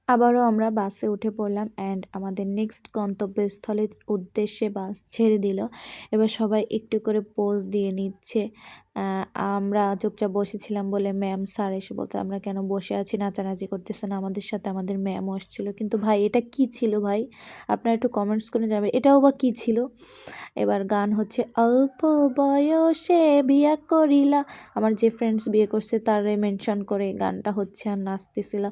আবারও আমরা বাসে উঠে পড়লাম অ্যান্ড আমাদের নেক্সট গন্তব্যস্থলের উদ্দেশ্যে বাস ছেড়ে দিল। এবার সবাই একটু করে পোজ দিয়ে নিচ্ছে। আমরা চুপচাপ বসেছিলাম বলে ম্যাম স্যার এসে বলতে আমরা কেন বসে আছি, নাচানাচি করতেছে না আমাদের সাথে, আমাদের ম্যামও আসছিল। কিন্তু ভাই এটা কি ছিল ভাই, আপনারা একটু কমেন্টস করে জানাবেন এটাও বা কী ছিল। এবার গান হচ্ছে অল্প বয়সে বিয়া করিলা, আমার যে ফ্রেন্ডস বিয়ে করছে তারে মেনশন করে গানটা হচ্ছে আর নাচতেছিল।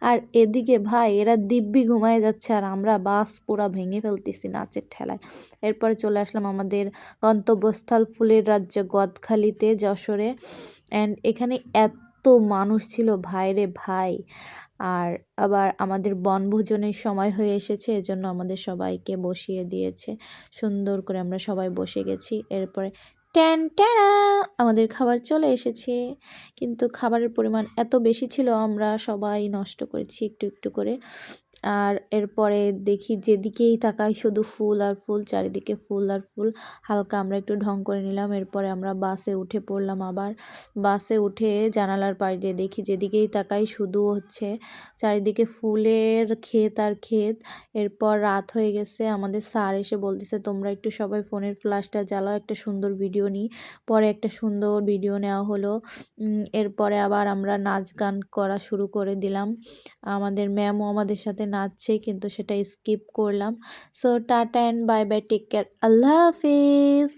আর এদিকে ভাই এরা দিব্যি ঘুমায় যাচ্ছে আর আমরা বাস পুরা ভেঙে ফেলতেছি নাচের ঠেলায়। এরপরে চলে আসলাম আমাদের গন্তব্যস্থল ফুলের রাজ্য গদখালিতে, যশোরে। অ্যান্ড এখানে এত মানুষ ছিল ভাইরে ভাই। আর আবার আমাদের বনভোজনের সময় হয়ে এসেছে, এজন্য আমাদের সবাইকে বসিয়ে দিয়েছে সুন্দর করে, আমরা সবাই বসে গেছি। এরপরে ট্যান ট্যানা আমাদের খাবার চলে এসেছে, কিন্তু খাবারের পরিমাণ এত বেশি ছিল আমরা সবাই নষ্ট করেছি একটু একটু করে। আর এরপরে দেখি যেদিকেই তাকাই শুধু ফুল আর ফুল, চারিদিকে ফুল আর ফুল। হালকা আমরা একটু ঢং করে নিলাম। এরপরে আমরা বাসে উঠে পড়লাম। আবার বাসে উঠে জানালার পাশ দিয়ে দেখি যেদিকেই তাকাই শুধু হচ্ছে চারিদিকে ফুলের ক্ষেত আর ক্ষেত। এরপর রাত হয়ে গেছে, আমাদের স্যার এসে বলতেছে তোমরা একটু সবাই ফোনের ফ্ল্যাশটা জ্বালাও, একটা সুন্দর ভিডিও নিই। পরে একটা সুন্দর ভিডিও নেওয়া হলো। এরপরে আবার আমরা নাচ গান করা শুরু করে দিলাম। আমাদের ম্যামও আমাদের সাথে নাচছে, কিন্তু সেটা স্কিপ করলাম। So tata and bye bye, take care, আল্লাহ হাফিজ।